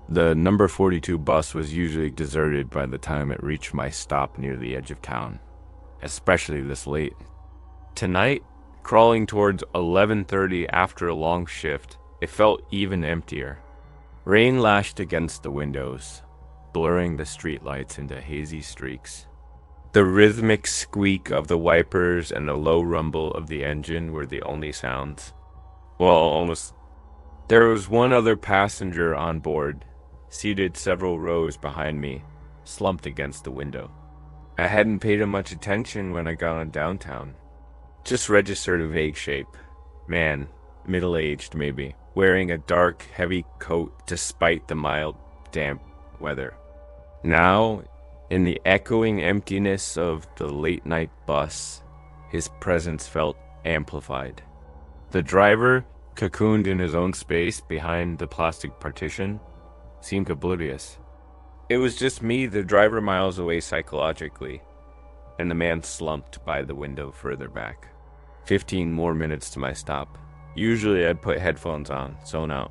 The number 42 bus was usually deserted by the time it reached my stop near the edge of town, especially this late. Tonight, crawling towards 11:30 after a long shift, it felt even emptier. Rain lashed against the windows, blurring the streetlights into hazy streaks. The rhythmic squeak of the wipers and the low rumble of the engine were the only sounds. Well, almost. There was one other passenger on board, seated several rows behind me, slumped against the window. I hadn't paid him much attention when I got on downtown. Just registered a vague shape. Man, middle-aged maybe, wearing a dark, heavy coat despite the mild, damp weather. Now, in the echoing emptiness of the late-night bus, his presence felt amplified. The driver, cocooned in his own space behind the plastic partition, seemed oblivious. It was just me, the driver, miles away psychologically, and the man slumped by the window further back. 15 more minutes to my stop. Usually I'd put headphones on, zone out.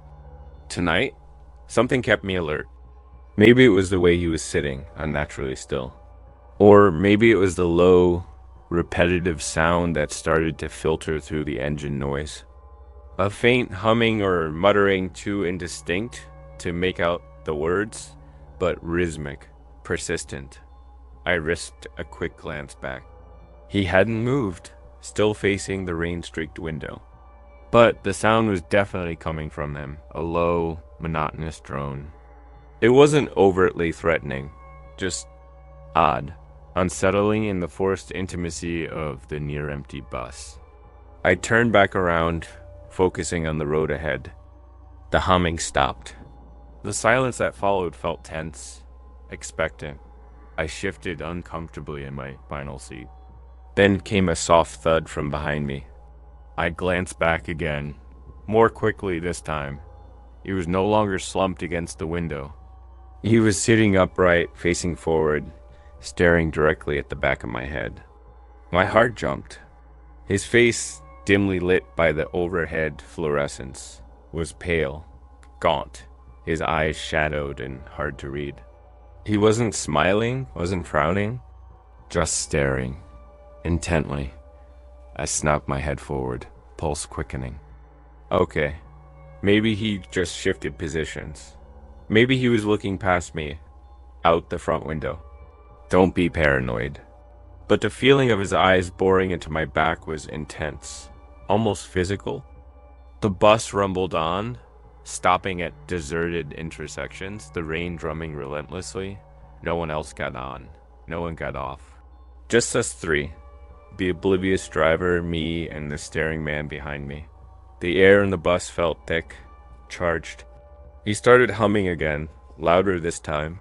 Tonight, something kept me alert. Maybe it was the way he was sitting, unnaturally still. Or maybe it was the low, repetitive sound that started to filter through the engine noise. A faint humming or muttering too indistinct to make out the words, but rhythmic, persistent. I risked a quick glance back. He hadn't moved, still facing the rain-streaked window. But the sound was definitely coming from him, a low, monotonous drone. It wasn't overtly threatening, just odd, unsettling in the forced intimacy of the near-empty bus. I turned back around, focusing on the road ahead. The humming stopped. The silence that followed felt tense, expectant. I shifted uncomfortably in my vinyl seat. Then came a soft thud from behind me. I glanced back again, more quickly this time. He was no longer slumped against the window. He was sitting upright, facing forward, staring directly at the back of my head. My heart jumped. His face, dimly lit by the overhead fluorescence, was pale, gaunt, his eyes shadowed and hard to read. He wasn't smiling, wasn't frowning, just staring, intently. I snapped my head forward, pulse quickening. Okay, maybe he just shifted positions. Maybe he was looking past me, out the front window. Don't be paranoid. But the feeling of his eyes boring into my back was intense, almost physical. The bus rumbled on, stopping at deserted intersections, the rain drumming relentlessly. No one else got on. No one got off. Just us three. The oblivious driver, me, and the staring man behind me. The air in the bus felt thick, charged. He started humming again, louder this time.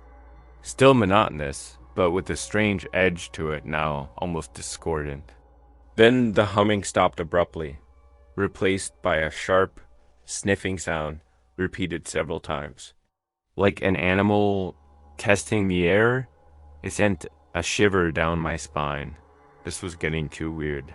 Still monotonous, but with a strange edge to it now, almost discordant. Then the humming stopped abruptly, replaced by a sharp, sniffing sound repeated several times. Like an animal testing the air, it sent a shiver down my spine. This was getting too weird.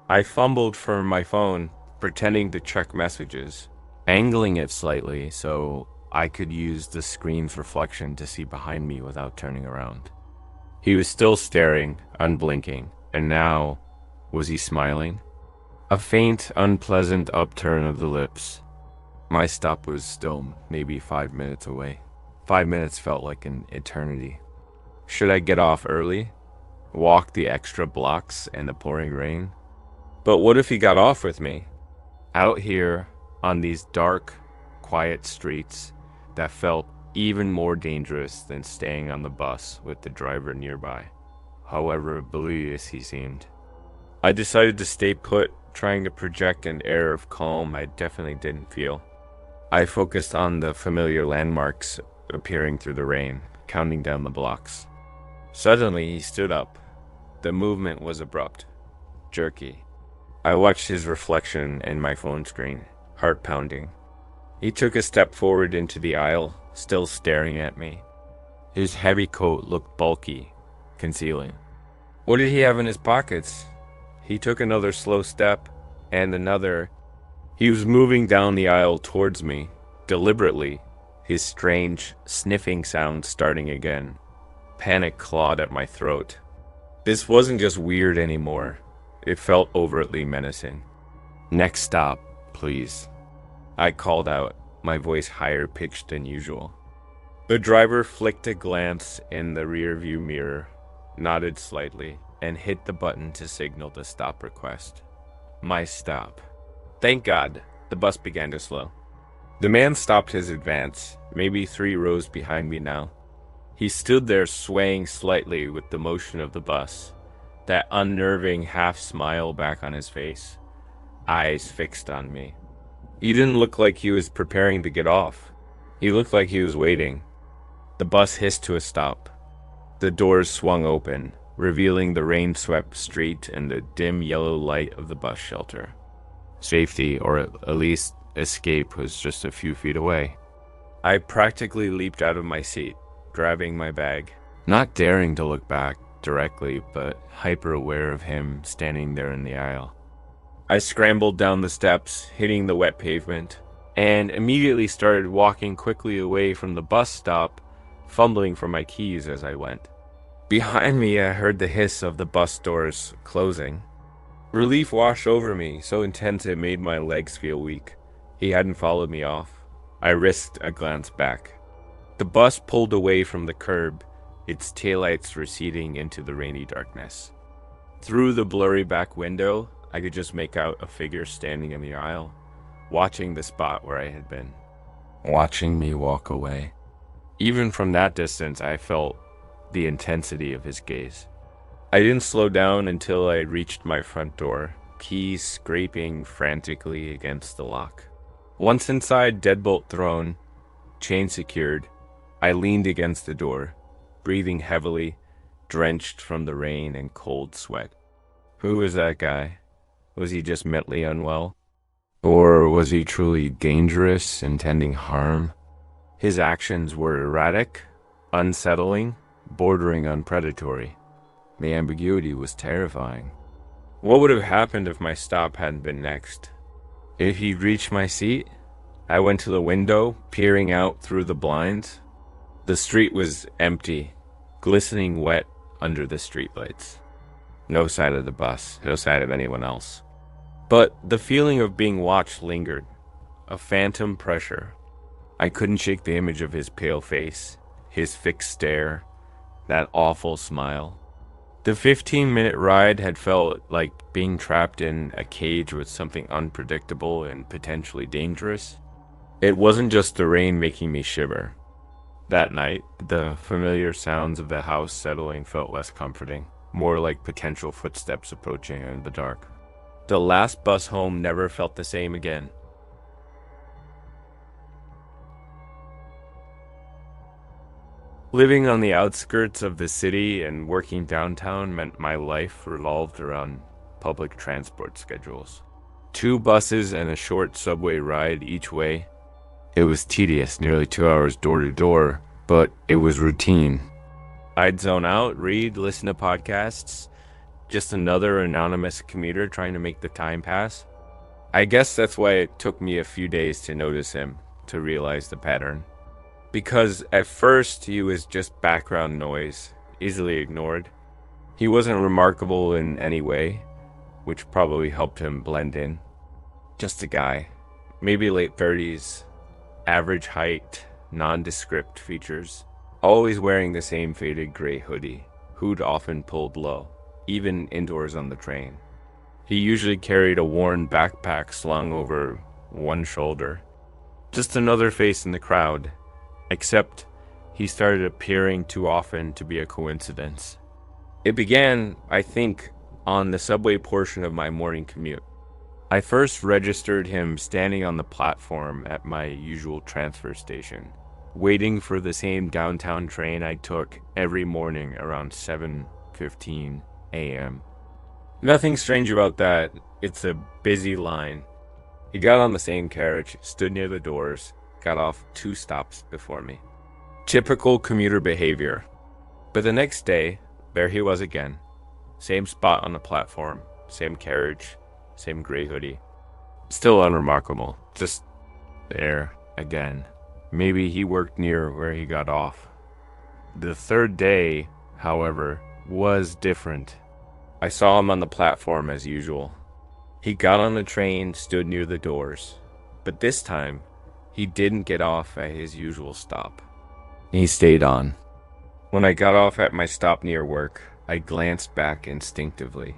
I fumbled for my phone, pretending to check messages, angling it slightly so I could use the screen's reflection to see behind me without turning around. He was still staring, unblinking, and now, was he smiling? A faint, unpleasant upturn of the lips. My stop was still maybe 5 minutes away. 5 minutes felt like an eternity. Should I get off early? Walk the extra blocks in the pouring rain? But what if he got off with me? Out here, on these dark, quiet streets that felt even more dangerous than staying on the bus with the driver nearby, however oblivious he seemed. I decided to stay put, trying to project an air of calm I definitely didn't feel. I focused on the familiar landmarks appearing through the rain, counting down the blocks. Suddenly, he stood up. The movement was abrupt, jerky. I watched his reflection in my phone screen, heart pounding. He took a step forward into the aisle, still staring at me. His heavy coat looked bulky, concealing. What did he have in his pockets? He took another slow step, and another. He was moving down the aisle towards me, deliberately, his strange, sniffing sound starting again. Panic clawed at my throat. This wasn't just weird anymore. It felt overtly menacing. "Next stop, please," I called out, my voice higher pitched than usual. The driver flicked a glance in the rearview mirror, nodded slightly, and hit the button to signal the stop request. My stop. Thank God, the bus began to slow. The man stopped his advance, maybe 3 rows behind me now. He stood there swaying slightly with the motion of the bus, that unnerving half-smile back on his face, eyes fixed on me. He didn't look like he was preparing to get off. He looked like he was waiting. The bus hissed to a stop. The doors swung open, revealing the rain-swept street and the dim yellow light of the bus shelter. Safety, or at least escape, was just a few feet away. I practically leaped out of my seat, grabbing my bag, not daring to look back directly, but hyper-aware of him standing there in the aisle. I scrambled down the steps, hitting the wet pavement, and immediately started walking quickly away from the bus stop, fumbling for my keys as I went. Behind me, I heard the hiss of the bus doors closing. Relief washed over me, so intense it made my legs feel weak. He hadn't followed me off. I risked a glance back. The bus pulled away from the curb, its taillights receding into the rainy darkness. Through the blurry back window, I could just make out a figure standing in the aisle, watching the spot where I had been, watching me walk away. Even from that distance, I felt the intensity of his gaze. I didn't slow down until I reached my front door, keys scraping frantically against the lock. Once inside, deadbolt thrown, chain secured, I leaned against the door, breathing heavily, drenched from the rain and cold sweat. Who was that guy? Was he just mentally unwell? Or was he truly dangerous, intending harm? His actions were erratic, unsettling, bordering on predatory. The ambiguity was terrifying. What would have happened if my stop hadn't been next? If he'd reached my seat, I went to the window, peering out through the blinds. The street was empty, glistening wet under the streetlights. No sign of the bus, no sign of anyone else. But the feeling of being watched lingered, a phantom pressure. I couldn't shake the image of his pale face, his fixed stare, that awful smile. The 15-minute ride had felt like being trapped in a cage with something unpredictable and potentially dangerous. It wasn't just the rain making me shiver. That night, the familiar sounds of the house settling felt less comforting, more like potential footsteps approaching in the dark. The last bus home never felt the same again. Living on the outskirts of the city and working downtown meant my life revolved around public transport schedules. 2 buses and a short subway ride each way. It was tedious, nearly 2 hours door to door, but it was routine. I'd zone out, read, listen to podcasts, just another anonymous commuter trying to make the time pass. I guess that's why it took me a few days to notice him, to realize the pattern. Because at first he was just background noise, easily ignored. He wasn't remarkable in any way, which probably helped him blend in. Just a guy, maybe late 30s, average height, nondescript features, always wearing the same faded gray hoodie, hood often pulled low, even indoors on the train. He usually carried a worn backpack slung over one shoulder. Just another face in the crowd. Except he started appearing too often to be a coincidence. It began, I think, on the subway portion of my morning commute. I first registered him standing on the platform at my usual transfer station, waiting for the same downtown train I took every morning around 7:15 a.m. Nothing strange about that. It's a busy line. He got on the same carriage, stood near the doors, got off 2 stops before me. Typical commuter behavior. But the next day, there he was again. Same spot on the platform, same carriage, same gray hoodie. Still unremarkable, just there again. Maybe he worked near where he got off. The third day, however, was different. I saw him on the platform as usual. He got on the train, stood near the doors. But this time, he didn't get off at his usual stop. He stayed on. When I got off at my stop near work, I glanced back instinctively.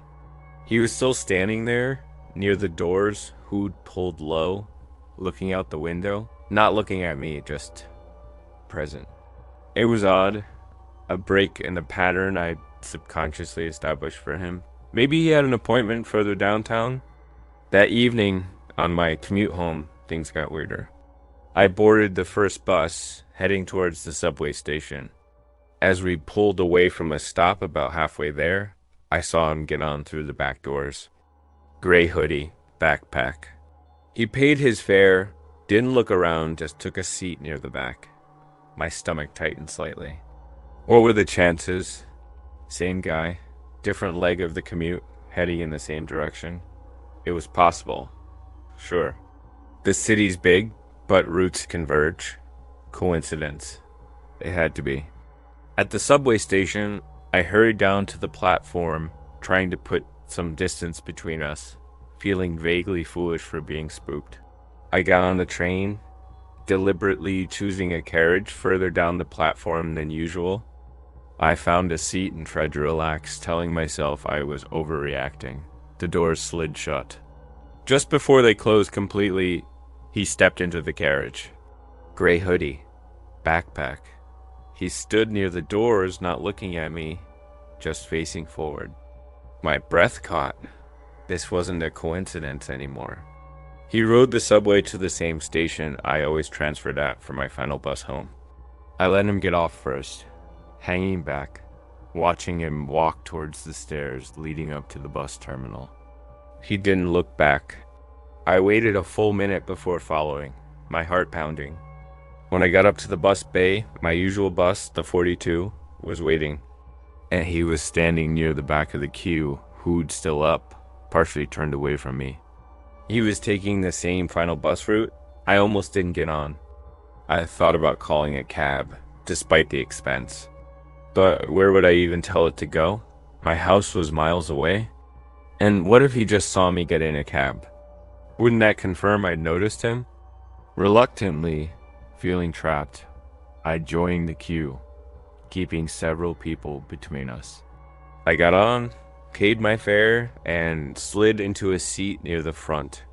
He was still standing there, near the doors, hood pulled low, looking out the window. Not looking at me, just present. It was odd, a break in the pattern I subconsciously established for him. Maybe he had an appointment further downtown. That evening, on my commute home, things got weirder. I boarded the first bus, heading towards the subway station. As we pulled away from a stop about halfway there, I saw him get on through the back doors. Grey hoodie, backpack. He paid his fare, didn't look around, just took a seat near the back. My stomach tightened slightly. What were the chances? Same guy, different leg of the commute, heading in the same direction. It was possible. Sure. The city's big, but routes converge. Coincidence. It had to be. At the subway station, I hurried down to the platform, trying to put some distance between us, feeling vaguely foolish for being spooked. I got on the train, deliberately choosing a carriage further down the platform than usual. I found a seat and tried to relax, telling myself I was overreacting. The doors slid shut. Just before they closed completely, he stepped into the carriage. Grey hoodie, backpack. He stood near the doors, not looking at me, just facing forward. My breath caught. This wasn't a coincidence anymore. He rode the subway to the same station I always transferred at for my final bus home. I let him get off first, hanging back, watching him walk towards the stairs leading up to the bus terminal. He didn't look back. I waited a full minute before following, my heart pounding. When I got up to the bus bay, my usual bus, the 42, was waiting, and he was standing near the back of the queue, hood still up, partially turned away from me. He was taking the same final bus route. I almost didn't get on. I thought about calling a cab, despite the expense. But where would I even tell it to go? My house was miles away. And what if he just saw me get in a cab? Wouldn't that confirm I'd noticed him? Reluctantly, feeling trapped, I joined the queue, keeping several people between us. I got on, paid my fare, and slid into a seat near the front,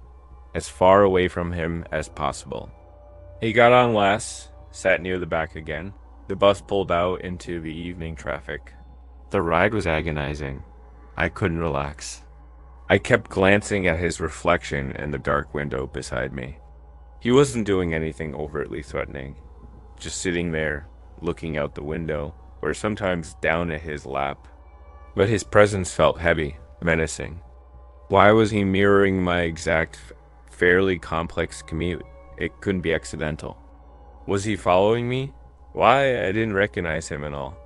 as far away from him as possible. He got on last, sat near the back again. The bus pulled out into the evening traffic. The ride was agonizing. I couldn't relax. I kept glancing at his reflection in the dark window beside me. He wasn't doing anything overtly threatening, just sitting there, looking out the window, or sometimes down at his lap. But his presence felt heavy, menacing. Why was he mirroring my exact, fairly complex commute? It couldn't be accidental. Was he following me? Why? I didn't recognize him at all.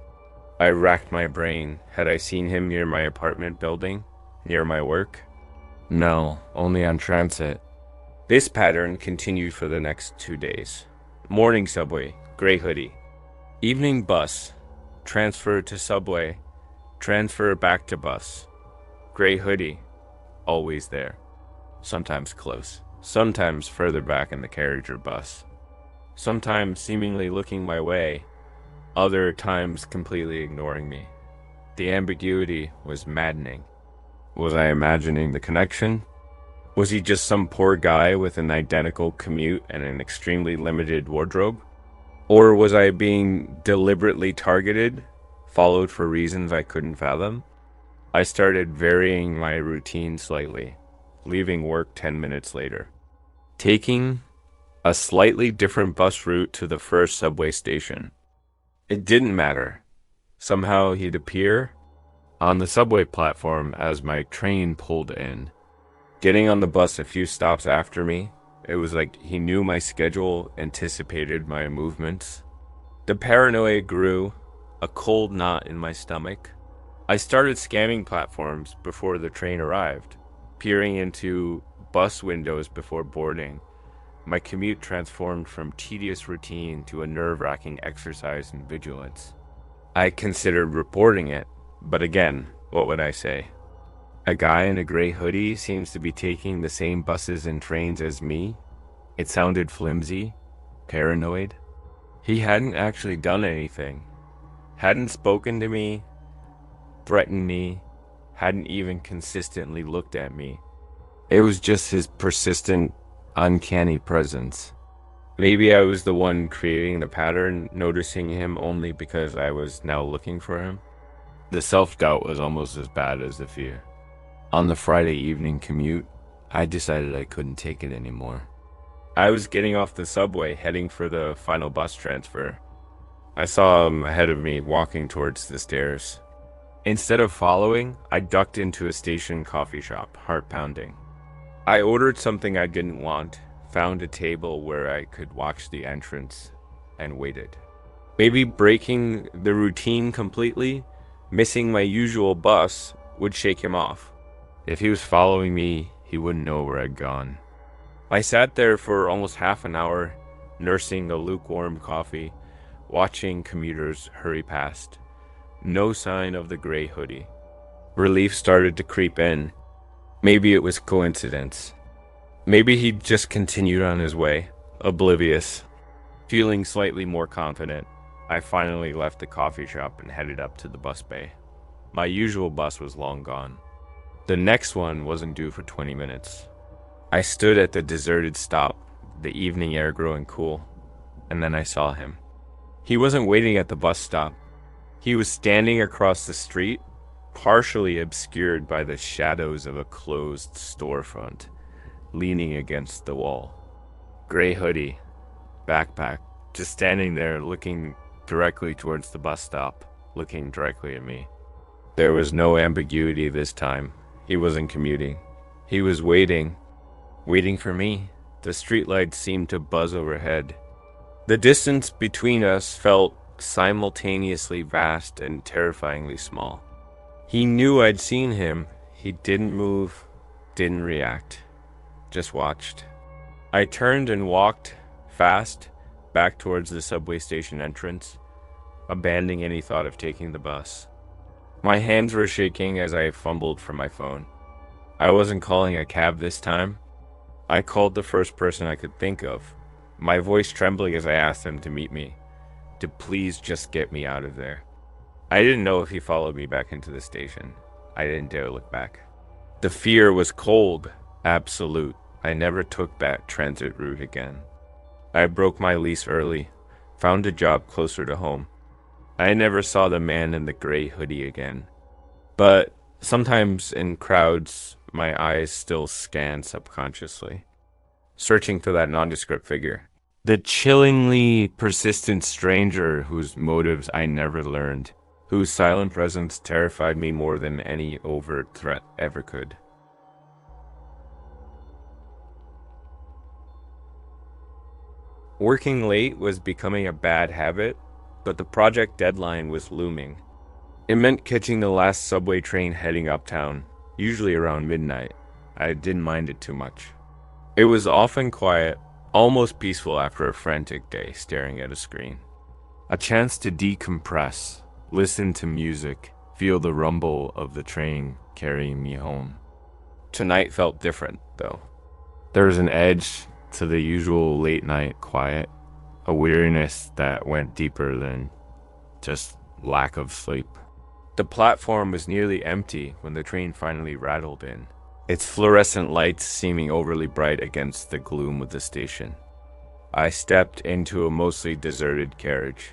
I racked my brain. Had I seen him near my apartment building? Near my work? No, only on transit. This pattern continued for the next 2 days. Morning subway, Grey hoodie. Evening bus, transfer to subway, transfer back to bus. Grey hoodie, always there. Sometimes close, sometimes further back in the carriage or bus. Sometimes seemingly looking my way, other times completely ignoring me. The ambiguity was maddening. Was I imagining the connection? Was he just some poor guy with an identical commute and an extremely limited wardrobe? Or was I being deliberately targeted, followed for reasons I couldn't fathom? I started varying my routine slightly, leaving work 10 minutes later, taking a slightly different bus route to the first subway station. It didn't matter. Somehow he'd appear on the subway platform as my train pulled in. Getting on the bus a few stops after me, it was like he knew my schedule, anticipated my movements. The paranoia grew, a cold knot in my stomach. I started scanning platforms before the train arrived, peering into bus windows before boarding, my commute transformed from tedious routine to a nerve-wracking exercise in vigilance. I considered reporting it, but again, what would I say? A guy in a gray hoodie seems to be taking the same buses and trains as me. It sounded flimsy, paranoid. He hadn't actually done anything, hadn't spoken to me, threatened me, hadn't even consistently looked at me. It was just his persistent, uncanny presence. Maybe I was the one creating the pattern, noticing him only because I was now looking for him. The self-doubt was almost as bad as the fear. On the Friday evening commute, I decided I couldn't take it anymore. I was getting off the subway, heading for the final bus transfer. I saw him ahead of me, walking towards the stairs. Instead of following, I ducked into a station coffee shop, heart pounding. I ordered something I didn't want, found a table where I could watch the entrance, and waited. Maybe breaking the routine completely, missing my usual bus, would shake him off. If he was following me, he wouldn't know where I'd gone. I sat there for almost half an hour, nursing the lukewarm coffee, watching commuters hurry past. No sign of the gray hoodie. Relief started to creep in. Maybe it was coincidence. Maybe he just continued on his way, oblivious. Feeling slightly more confident, I finally left the coffee shop and headed up to the bus bay. My usual bus was long gone. The next one wasn't due for 20 minutes. I stood at the deserted stop, the evening air growing cool, and then I saw him. He wasn't waiting at the bus stop. He was standing across the street, partially obscured by the shadows of a closed storefront, leaning against the wall. Gray hoodie, backpack, just standing there looking directly towards the bus stop, looking directly at me. There was no ambiguity this time. He wasn't commuting. He was waiting for me. The streetlights seemed to buzz overhead. The distance between us felt simultaneously vast and terrifyingly small. He knew I'd seen him. He didn't move, didn't react, just watched. I turned and walked fast back towards the subway station entrance, abandoning any thought of taking the bus. My hands were shaking as I fumbled for my phone. I wasn't calling a cab this time. I called the first person I could think of, my voice trembling as I asked him to meet me, to please just get me out of there. I didn't know if he followed me back into the station. I didn't dare look back. The fear was cold, absolute. I never took that transit route again. I broke my lease early, found a job closer to home. I never saw the man in the gray hoodie again. But sometimes in crowds, my eyes still scan subconsciously, searching for that nondescript figure. The chillingly persistent stranger whose motives I never learned, whose silent presence terrified me more than any overt threat ever could. Working late was becoming a bad habit, but the project deadline was looming. It meant catching the last subway train heading uptown, usually around midnight. I didn't mind it too much. It was often quiet, almost peaceful after a frantic day staring at a screen. A chance to decompress, listen to music, feel the rumble of the train carrying me home. Tonight felt different, though. There was an edge to the usual late night quiet, a weariness that went deeper than just lack of sleep. The platform was nearly empty when the train finally rattled in, its fluorescent lights seeming overly bright against the gloom of the station. I stepped into a mostly deserted carriage.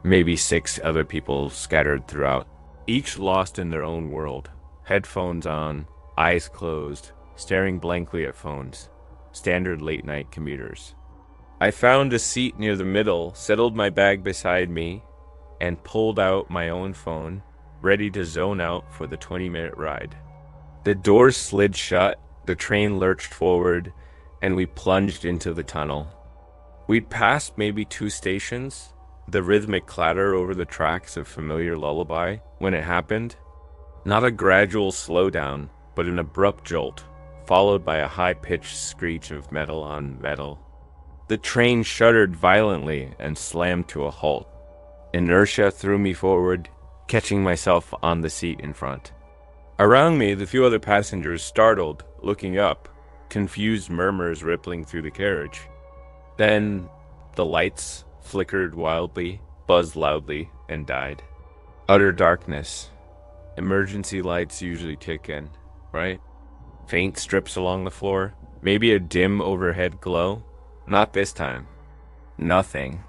Maybe 6 other people scattered throughout, each lost in their own world, headphones on, eyes closed, staring blankly at phones. Standard late-night commuters. I found a seat near the middle, settled my bag beside me, and pulled out my own phone, ready to zone out for the 20-minute ride. The doors slid shut, the train lurched forward, and we plunged into the tunnel. We'd passed maybe 2 stations, the rhythmic clatter over the tracks a familiar lullaby, when it happened. Not a gradual slowdown, but an abrupt jolt, followed by a high-pitched screech of metal on metal. The train shuddered violently and slammed to a halt. Inertia threw me forward, catching myself on the seat in front. Around me, the few other passengers startled, looking up, confused murmurs rippling through the carriage. Then the lights flickered wildly, buzzed loudly, and died. Utter darkness. Emergency lights usually kick in, right? Faint strips along the floor, maybe a dim overhead glow. Not this time. Nothing.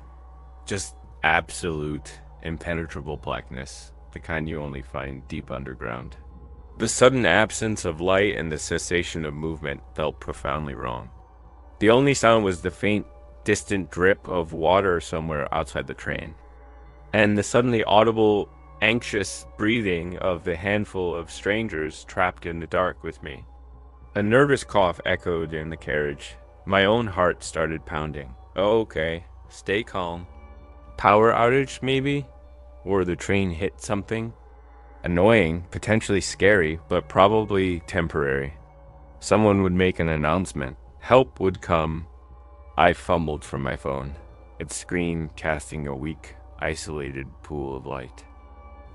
Just absolute, impenetrable blackness, the kind you only find deep underground. The sudden absence of light and the cessation of movement felt profoundly wrong. The only sound was the faint, distant drip of water somewhere outside the train, and the suddenly audible, anxious breathing of the handful of strangers trapped in the dark with me. A nervous cough echoed in the carriage. My own heart started pounding. Oh, okay, stay calm. Power outage, maybe? Or the train hit something? Annoying, potentially scary, but probably temporary. Someone would make an announcement. Help would come. I fumbled for my phone, its screen casting a weak, isolated pool of light.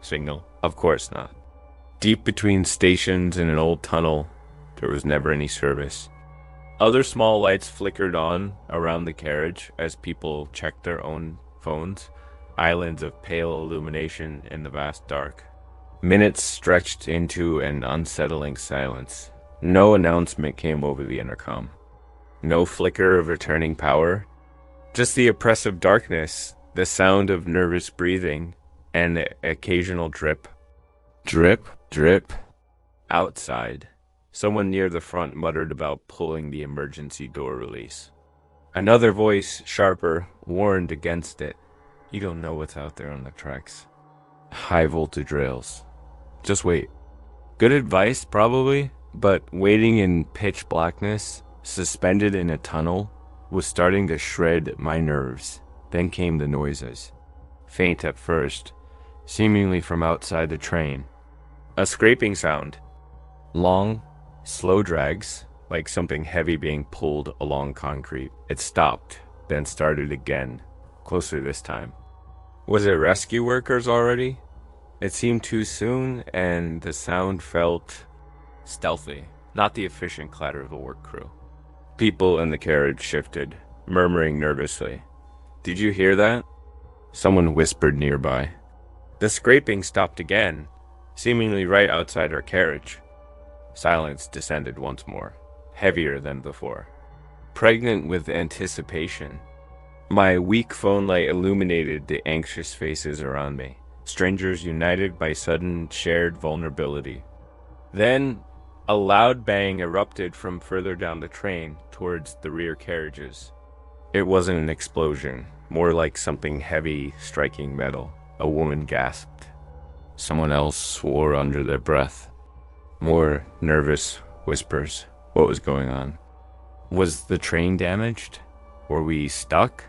Signal? Of course not. Deep between stations in an old tunnel, there was never any service. Other small lights flickered on around the carriage as people checked their own phones, islands of pale illumination in the vast dark. Minutes stretched into an unsettling silence. No announcement came over the intercom. No flicker of returning power. Just the oppressive darkness, the sound of nervous breathing, and the occasional drip. Drip, drip. Outside, someone near the front muttered about pulling the emergency door release. Another voice, sharper, warned against it. You don't know what's out there on the tracks. High voltage rails. Just wait. Good advice, probably, but waiting in pitch blackness, suspended in a tunnel, was starting to shred my nerves. Then came the noises. Faint at first, seemingly from outside the train. A scraping sound. Long, slow drags, like something heavy being pulled along concrete. It stopped, then started again, closer this time. Was it rescue workers already? It seemed too soon, and the sound felt stealthy, not the efficient clatter of a work crew. People in the carriage shifted, murmuring nervously. Did you hear that? Someone whispered nearby. The scraping stopped again, seemingly right outside our carriage. Silence descended once more, heavier than before, pregnant with anticipation. My weak phone light illuminated the anxious faces around me, strangers united by sudden shared vulnerability. Then, a loud bang erupted from further down the train towards the rear carriages. It wasn't an explosion, more like something heavy striking metal. A woman gasped. Someone else swore under their breath. More nervous whispers. What was going on? Was the train damaged? Were we stuck?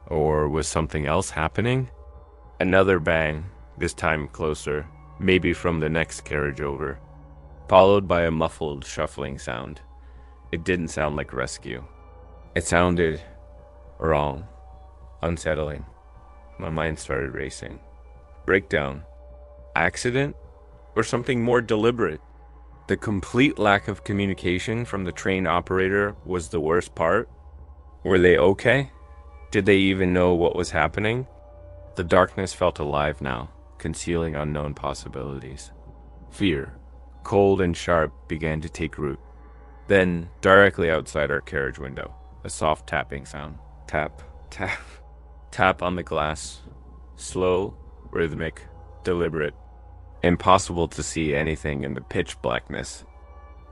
Or was something else happening? Another bang, this time closer, maybe from the next carriage over, followed by a muffled shuffling sound. It didn't sound like rescue. It sounded wrong, unsettling. My mind started racing. Breakdown. Accident? Or something more deliberate? The complete lack of communication from the train operator was the worst part. Were they okay? Did they even know what was happening? The darkness felt alive now, concealing unknown possibilities. Fear, cold and sharp, began to take root. Then, directly outside our carriage window, a soft tapping sound. Tap, tap, tap on the glass. Slow, rhythmic, deliberate. Impossible to see anything in the pitch blackness.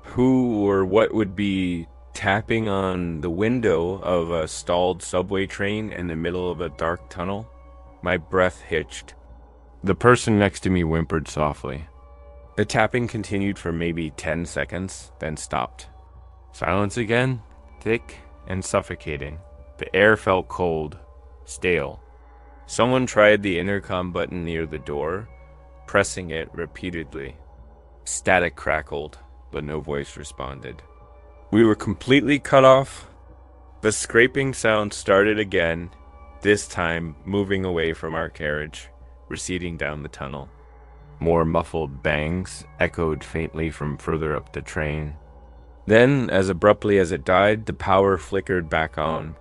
Who or what would be tapping on the window of a stalled subway train in the middle of a dark tunnel? My breath hitched. The person next to me whimpered softly. The tapping continued for maybe 10 seconds, then stopped. Silence again, thick and suffocating. The air felt cold, stale. Someone tried the intercom button near the door, pressing it repeatedly. Static crackled, but no voice responded. We were completely cut off. The scraping sound started again, this time moving away from our carriage, receding down the tunnel. More muffled bangs echoed faintly from further up the train. Then, as abruptly as it died, the power flickered back on.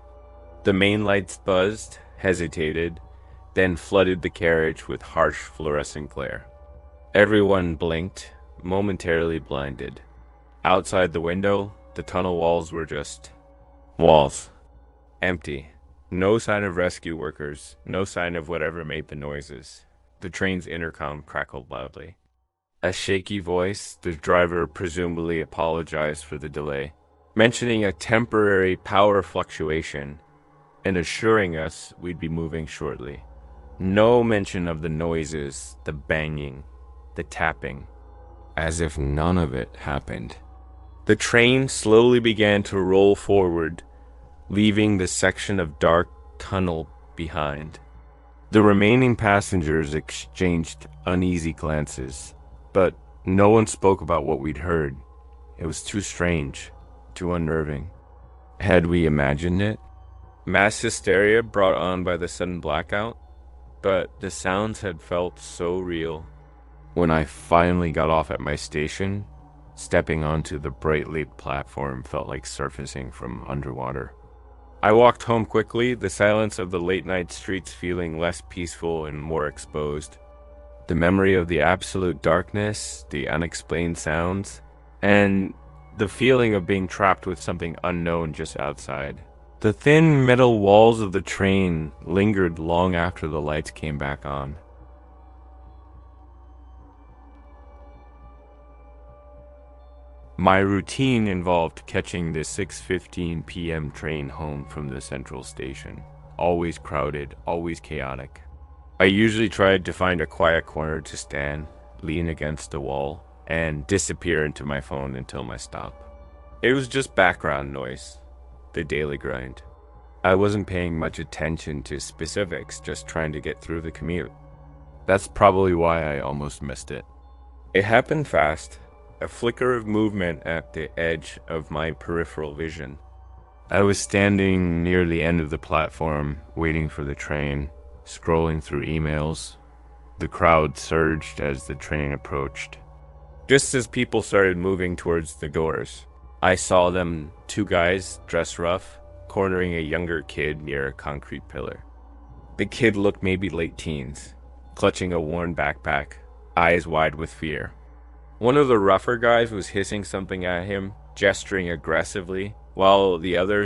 The main lights buzzed, hesitated, then flooded the carriage with harsh fluorescent glare. Everyone blinked, momentarily blinded. Outside the window, the tunnel walls were just walls. Empty. No sign of rescue workers, no sign of whatever made the noises. The train's intercom crackled loudly. A shaky voice, the driver presumably apologized for the delay, mentioning a temporary power fluctuation and assuring us we'd be moving shortly. No mention of the noises, the banging, the tapping, as if none of it happened. The train slowly began to roll forward, leaving the section of dark tunnel behind. The remaining passengers exchanged uneasy glances, but no one spoke about what we'd heard. It was too strange, too unnerving. Had we imagined it? Mass hysteria brought on by the sudden blackout? But the sounds had felt so real. When I finally got off at my station, stepping onto the bright lit platform felt like surfacing from underwater. I walked home quickly, the silence of the late-night streets feeling less peaceful and more exposed. The memory of the absolute darkness, the unexplained sounds, and the feeling of being trapped with something unknown just outside. The thin metal walls of the train lingered long after the lights came back on. My routine involved catching the 6:15 p.m. train home from the central station. Always crowded, always chaotic. I usually tried to find a quiet corner to stand, lean against the wall, and disappear into my phone until my stop. It was just background noise, the daily grind. I wasn't paying much attention to specifics, just trying to get through the commute. That's probably why I almost missed it. It happened fast. A flicker of movement at the edge of my peripheral vision. I was standing near the end of the platform, waiting for the train, scrolling through emails. The crowd surged as the train approached. Just as people started moving towards the doors, I saw them, two guys dressed rough, cornering a younger kid near a concrete pillar. The kid looked maybe late teens, clutching a worn backpack, eyes wide with fear. One of the rougher guys was hissing something at him, gesturing aggressively, while the other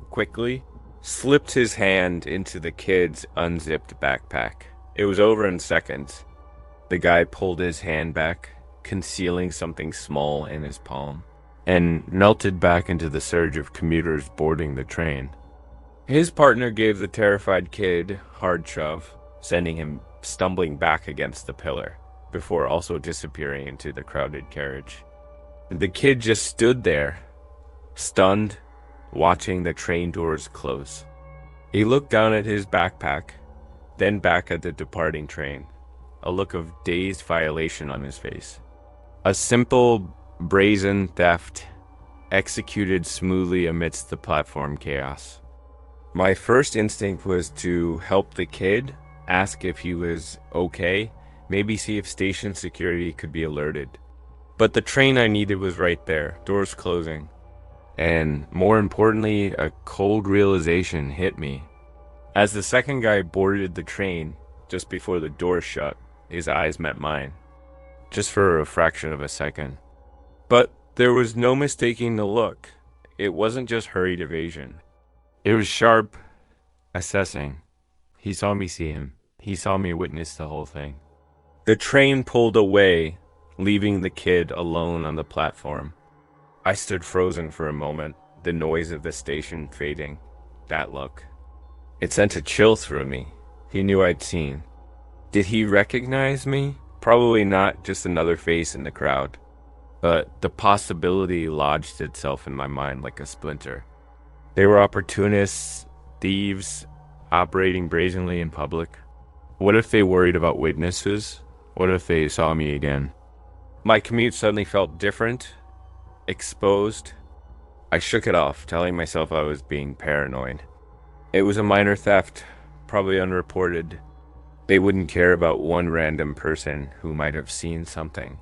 quickly, slipped his hand into the kid's unzipped backpack. It was over in seconds. The guy pulled his hand back, concealing something small in his palm, and melted back into the surge of commuters boarding the train. His partner gave the terrified kid a hard shove, sending him stumbling back against the pillar, before also disappearing into the crowded carriage. The kid just stood there, stunned, watching the train doors close. He looked down at his backpack, then back at the departing train, a look of dazed violation on his face. A simple, brazen theft, executed smoothly amidst the platform chaos. My first instinct was to help the kid, ask if he was okay, maybe see if station security could be alerted. But the train I needed was right there, doors closing. And more importantly, a cold realization hit me. As the second guy boarded the train, just before the doors shut, his eyes met mine. Just for a fraction of a second. But there was no mistaking the look. It wasn't just hurried evasion. It was sharp, assessing. He saw me see him. He saw me witness the whole thing. The train pulled away, leaving the kid alone on the platform. I stood frozen for a moment, the noise of the station fading. That look. It sent a chill through me. He knew I'd seen. Did he recognize me? Probably not, just another face in the crowd. But the possibility lodged itself in my mind like a splinter. They were opportunists, thieves, operating brazenly in public. What if they worried about witnesses? What if they saw me again? My commute suddenly felt different, exposed. I shook it off, telling myself I was being paranoid. It was a minor theft, probably unreported. They wouldn't care about one random person who might have seen something.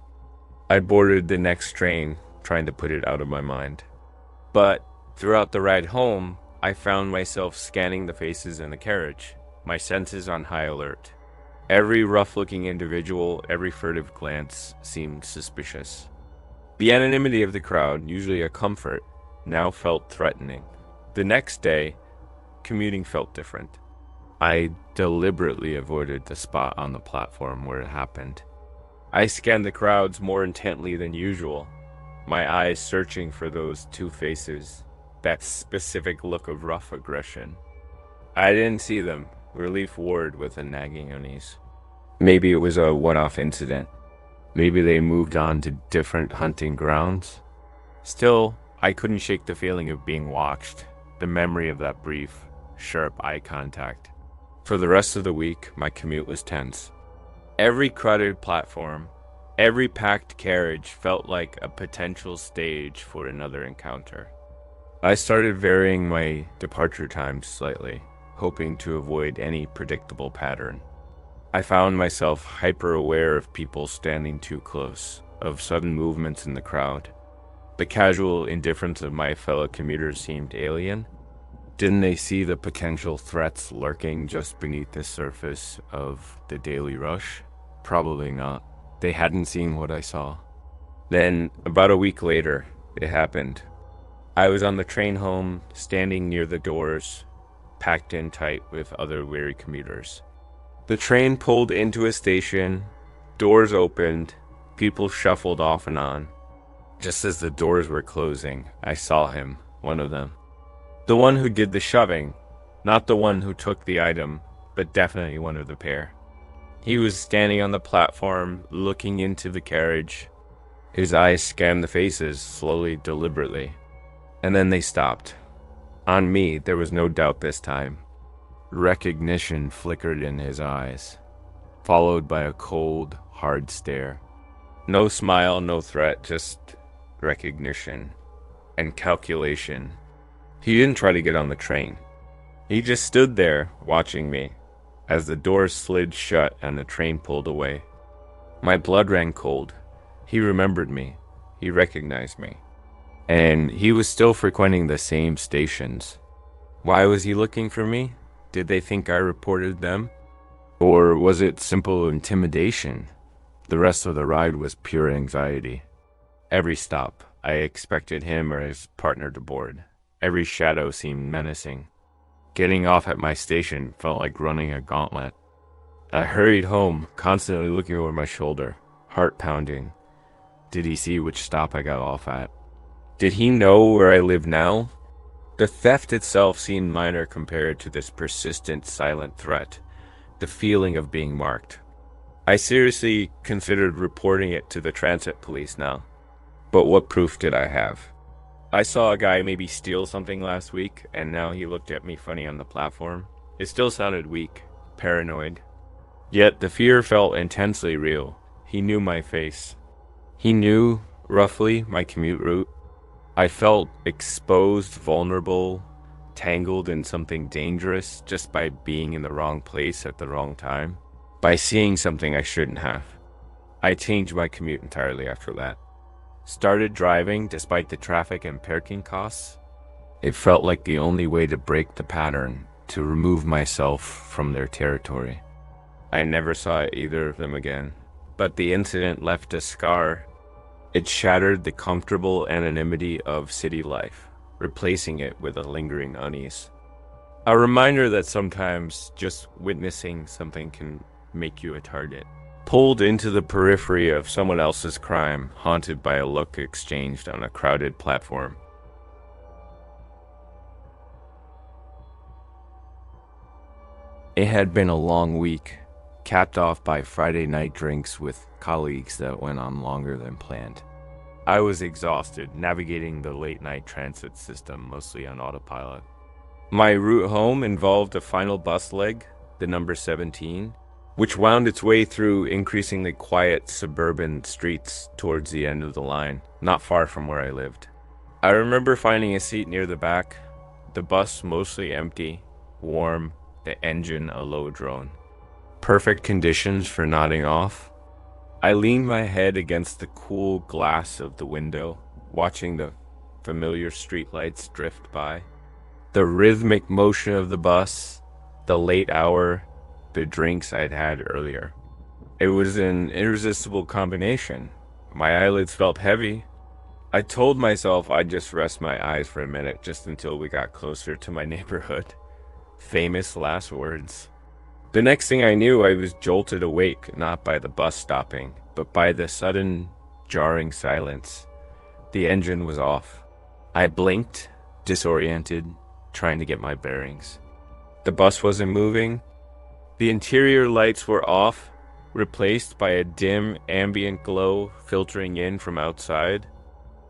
I boarded the next train, trying to put it out of my mind. But throughout the ride home, I found myself scanning the faces in the carriage, my senses on high alert. Every rough-looking individual, every furtive glance seemed suspicious. The anonymity of the crowd, usually a comfort, now felt threatening. The next day, commuting felt different. I deliberately avoided the spot on the platform where it happened. I scanned the crowds more intently than usual, my eyes searching for those two faces, that specific look of rough aggression. I didn't see them, relief ward with a nagging unease. Maybe it was a one-off incident. Maybe they moved on to different hunting grounds. Still, I couldn't shake the feeling of being watched, the memory of that brief, sharp eye contact. For the rest of the week, my commute was tense. Every crowded platform, every packed carriage felt like a potential stage for another encounter. I started varying my departure times slightly, hoping to avoid any predictable pattern. I found myself hyper-aware of people standing too close, of sudden movements in the crowd. The casual indifference of my fellow commuters seemed alien. Didn't they see the potential threats lurking just beneath the surface of the daily rush? Probably not. They hadn't seen what I saw. Then, about a week later, it happened. I was on the train home, standing near the doors, packed in tight with other weary commuters. The train pulled into a station, doors opened, people shuffled off and on. Just as the doors were closing, I saw him, one of them. The one who did the shoving, not the one who took the item, but definitely one of the pair. He was standing on the platform, looking into the carriage. His eyes scanned the faces, slowly, deliberately. And then they stopped. On me, there was no doubt this time. Recognition flickered in his eyes, followed by a cold, hard stare. No smile, no threat, just recognition and calculation. He didn't try to get on the train. He just stood there, watching me, as the doors slid shut and the train pulled away. My blood ran cold. He remembered me. He recognized me. And he was still frequenting the same stations. Why was he looking for me? Did they think I reported them? Or was it simple intimidation? The rest of the ride was pure anxiety. Every stop, I expected him or his partner to board. Every shadow seemed menacing. Getting off at my station felt like running a gauntlet. I hurried home, constantly looking over my shoulder, heart pounding. Did he see which stop I got off at? Did he know where I live now? The theft itself seemed minor compared to this persistent, silent threat, the feeling of being marked. I seriously considered reporting it to the transit police now. But what proof did I have? I saw a guy maybe steal something last week, and now he looked at me funny on the platform. It still sounded weak, paranoid. Yet the fear felt intensely real. He knew my face. He knew, roughly, my commute route. I felt exposed, vulnerable, tangled in something dangerous just by being in the wrong place at the wrong time. By seeing something I shouldn't have. I changed my commute entirely after that. Started driving despite the traffic and parking costs. It felt like the only way to break the pattern, to remove myself from their territory. I never saw either of them again, but the incident left a scar. It shattered the comfortable anonymity of city life, replacing it with a lingering unease. A reminder that sometimes just witnessing something can make you a target. Pulled into the periphery of someone else's crime, haunted by a look exchanged on a crowded platform. It had been a long week, capped off by Friday night drinks with colleagues that went on longer than planned. I was exhausted, navigating the late-night transit system, mostly on autopilot. My route home involved a final bus leg, the number 17, which wound its way through increasingly quiet suburban streets towards the end of the line, not far from where I lived. I remember finding a seat near the back, the bus mostly empty, warm, the engine a low drone. Perfect conditions for nodding off. I leaned my head against the cool glass of the window, watching the familiar streetlights drift by. The rhythmic motion of the bus, the late hour, the drinks I'd had earlier. It was an irresistible combination. My eyelids felt heavy. I told myself I'd just rest my eyes for a minute just until we got closer to my neighborhood. Famous last words. The next thing I knew, I was jolted awake, not by the bus stopping, but by the sudden, jarring silence. The engine was off. I blinked, disoriented, trying to get my bearings. The bus wasn't moving. The interior lights were off, replaced by a dim, ambient glow filtering in from outside.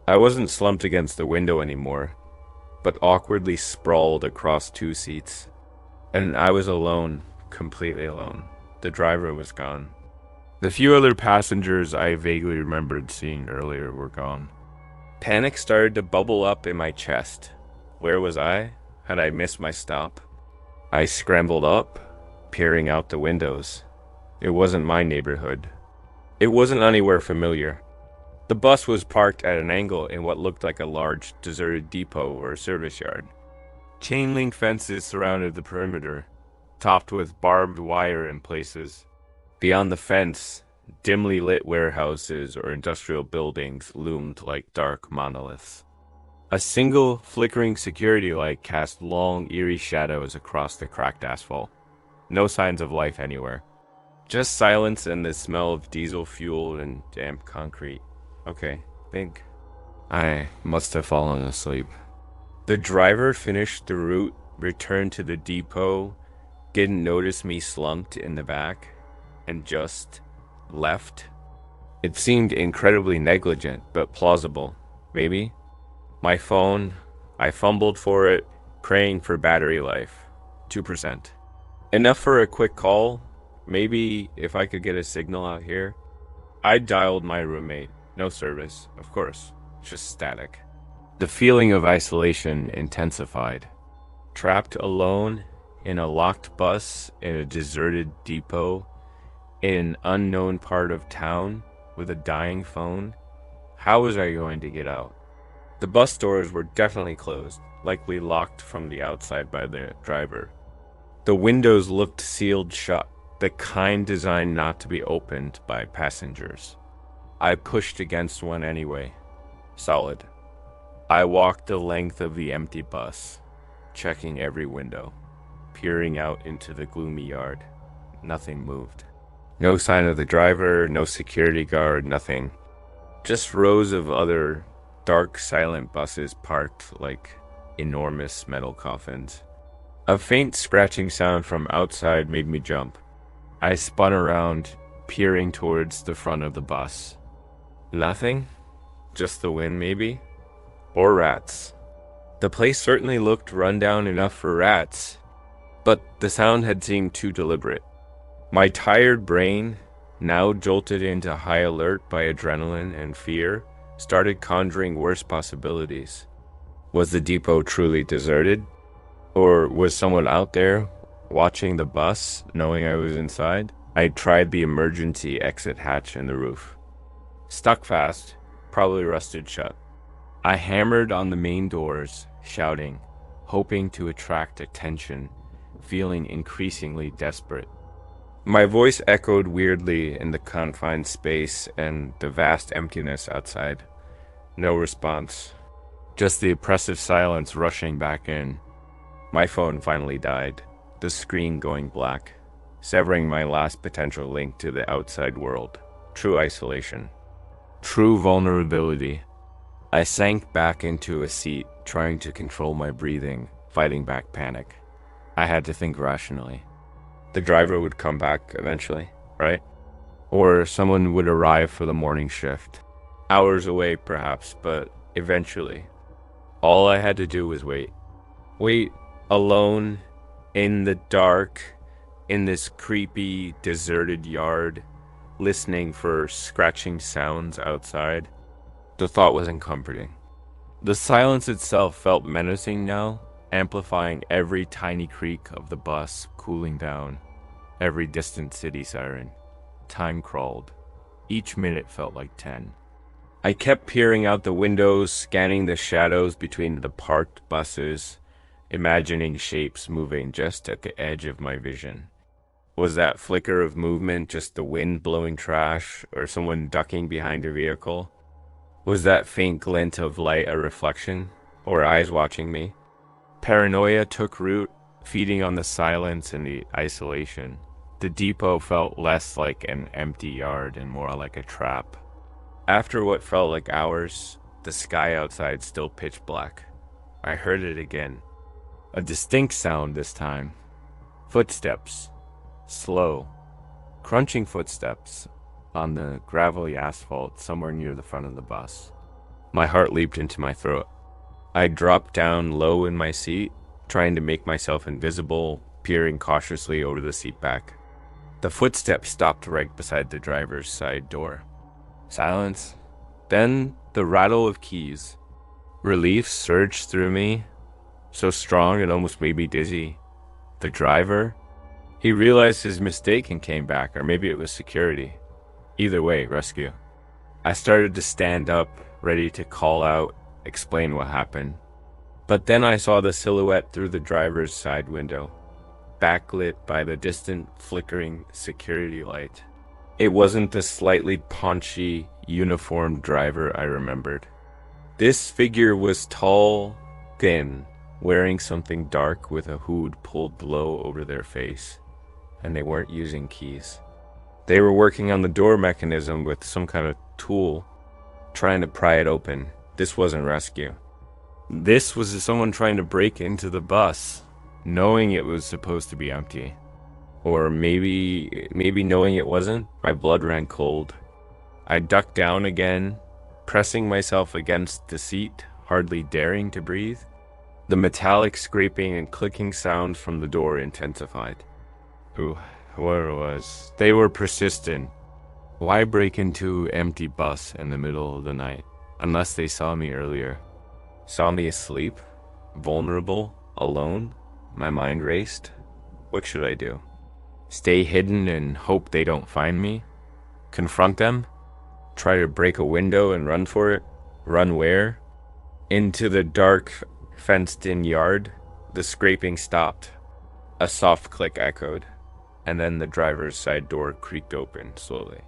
I wasn't slumped against the window anymore, but awkwardly sprawled across two seats. And I was alone, completely alone. The driver was gone. The few other passengers I vaguely remembered seeing earlier were gone. Panic started to bubble up in my chest. Where was I? Had I missed my stop? I scrambled up, peering out the windows. It wasn't my neighborhood. It wasn't anywhere familiar. The bus was parked at an angle in what looked like a large, deserted depot or service yard. Chain link fences surrounded the perimeter, topped with barbed wire in places. Beyond the fence, dimly lit warehouses or industrial buildings loomed like dark monoliths. A single flickering security light cast long, eerie shadows across the cracked asphalt. No signs of life anywhere. Just silence and the smell of diesel fuel and damp concrete. Okay, think. I must have fallen asleep. The driver finished the route, returned to the depot, didn't notice me slumped in the back, and just left. It seemed incredibly negligent, but plausible. Maybe? My phone, I fumbled for it, praying for battery life. 2%. Enough for a quick call. Maybe if I could get a signal out here. I dialed my roommate. No service, of course. Just static. The feeling of isolation intensified. Trapped alone in a locked bus in a deserted depot in an unknown part of town with a dying phone. How was I going to get out? The bus doors were definitely closed, likely locked from the outside by the driver. The windows looked sealed shut, the kind designed not to be opened by passengers. I pushed against one anyway. Solid. I walked the length of the empty bus, checking every window, peering out into the gloomy yard. Nothing moved. No sign of the driver, no security guard, nothing. Just rows of other dark, silent buses parked like enormous metal coffins. A faint scratching sound from outside made me jump. I spun around, peering towards the front of the bus. Nothing? Just the wind, maybe? Or rats. The place certainly looked run down enough for rats, but the sound had seemed too deliberate. My tired brain, now jolted into high alert by adrenaline and fear, started conjuring worse possibilities. Was the depot truly deserted? Or was someone out there watching the bus, knowing I was inside? I tried the emergency exit hatch in the roof. Stuck fast, probably rusted shut. I hammered on the main doors, shouting, hoping to attract attention, feeling increasingly desperate. My voice echoed weirdly in the confined space and the vast emptiness outside. No response. Just the oppressive silence rushing back in. My phone finally died, the screen going black, severing my last potential link to the outside world. True isolation. True vulnerability. I sank back into a seat, trying to control my breathing, fighting back panic. I had to think rationally. The driver would come back eventually, right? Or someone would arrive for the morning shift. Hours away, perhaps, but eventually. All I had to do was wait. Wait alone, in the dark, in this creepy, deserted yard, listening for scratching sounds outside. The thought wasn't comforting. The silence itself felt menacing now, amplifying every tiny creak of the bus cooling down, every distant city siren. Time crawled. Each minute felt like 10. I kept peering out the windows, scanning the shadows between the parked buses, imagining shapes moving just at the edge of my vision. Was that flicker of movement just the wind blowing trash, or someone ducking behind a vehicle? Was that faint glint of light a reflection, or eyes watching me? Paranoia took root, feeding on the silence and the isolation. The depot felt less like an empty yard and more like a trap. After what felt like hours, the sky outside still pitch black. I heard it again. A distinct sound this time. Footsteps. Slow, crunching footsteps on the gravelly asphalt somewhere near the front of the bus. My heart leaped into my throat. I dropped down low in my seat, trying to make myself invisible, peering cautiously over the seat back. The footsteps stopped right beside the driver's side door. Silence. Then the rattle of keys. Relief surged through me, so strong it almost made me dizzy. The driver? He realized his mistake and came back, or maybe it was security. Either way, rescue. I started to stand up, ready to call out, explain what happened. But then I saw the silhouette through the driver's side window, backlit by the distant, flickering security light. It wasn't the slightly paunchy, uniformed driver I remembered. This figure was tall, thin, wearing something dark with a hood pulled low over their face. And they weren't using keys. They were working on the door mechanism with some kind of tool, trying to pry it open. This wasn't rescue. This was someone trying to break into the bus, knowing it was supposed to be empty. Or maybe knowing it wasn't. My blood ran cold. I ducked down again, pressing myself against the seat, hardly daring to breathe. The metallic scraping and clicking sounds from the door intensified. Whoever it was, they were persistent. Why break into an empty bus in the middle of the night? Unless they saw me earlier. Saw me asleep? Vulnerable? Alone? My mind raced. What should I do? Stay hidden and hope they don't find me? Confront them? Try to break a window and run for it? Run where? Into the dark, fenced-in yard? The scraping stopped. A soft click echoed. And then the driver's side door creaked open slowly.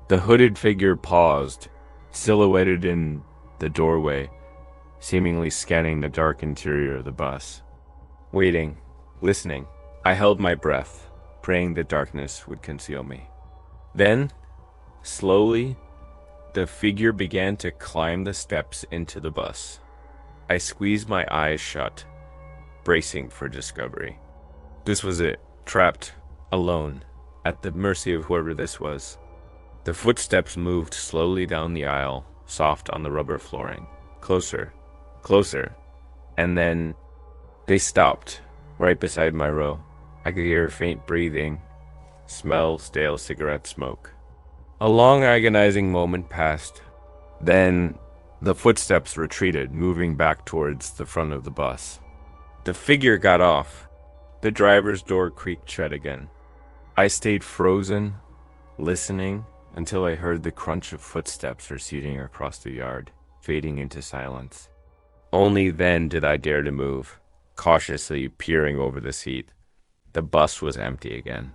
The hooded figure paused, silhouetted in the doorway, seemingly scanning the dark interior of the bus. Waiting, listening, I held my breath, praying the darkness would conceal me. Then, slowly, the figure began to climb the steps into the bus. I squeezed my eyes shut, bracing for discovery. This was it, trapped, alone, at the mercy of whoever this was. The footsteps moved slowly down the aisle, soft on the rubber flooring. Closer, closer, and then they stopped, right beside my row. I could hear faint breathing, smell stale cigarette smoke. A long agonizing moment passed. Then the footsteps retreated, moving back towards the front of the bus. The figure got off. The driver's door creaked shut again. I stayed frozen, listening, until I heard the crunch of footsteps receding across the yard, fading into silence. Only then did I dare to move, cautiously peering over the seat. The bus was empty again.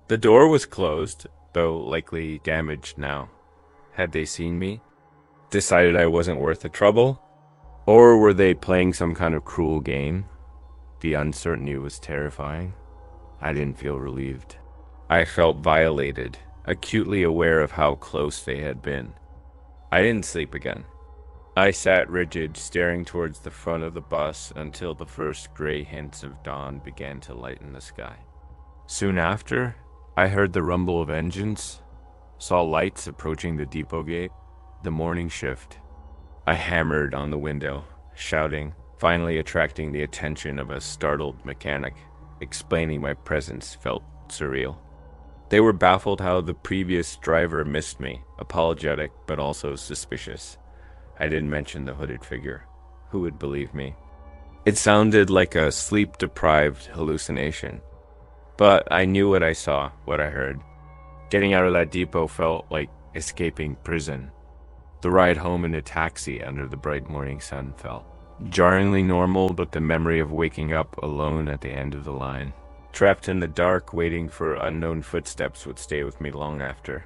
The door was closed, though likely damaged now. Had they seen me? Decided I wasn't worth the trouble? Or were they playing some kind of cruel game? The uncertainty was terrifying. I didn't feel relieved. I felt violated, acutely aware of how close they had been. I didn't sleep again. I sat rigid, staring towards the front of the bus until the first gray hints of dawn began to lighten the sky. Soon after, I heard the rumble of engines, saw lights approaching the depot gate, the morning shift. I hammered on the window, shouting, finally attracting the attention of a startled mechanic. Explaining my presence felt surreal. They were baffled how the previous driver missed me, apologetic but also suspicious. I didn't mention the hooded figure. Who would believe me? It sounded like a sleep-deprived hallucination. But I knew what I saw, what I heard. Getting out of that depot felt like escaping prison. The ride home in a taxi under the bright morning sun felt jarringly normal, but the memory of waking up alone at the end of the line, trapped in the dark, waiting for unknown footsteps, would stay with me long after.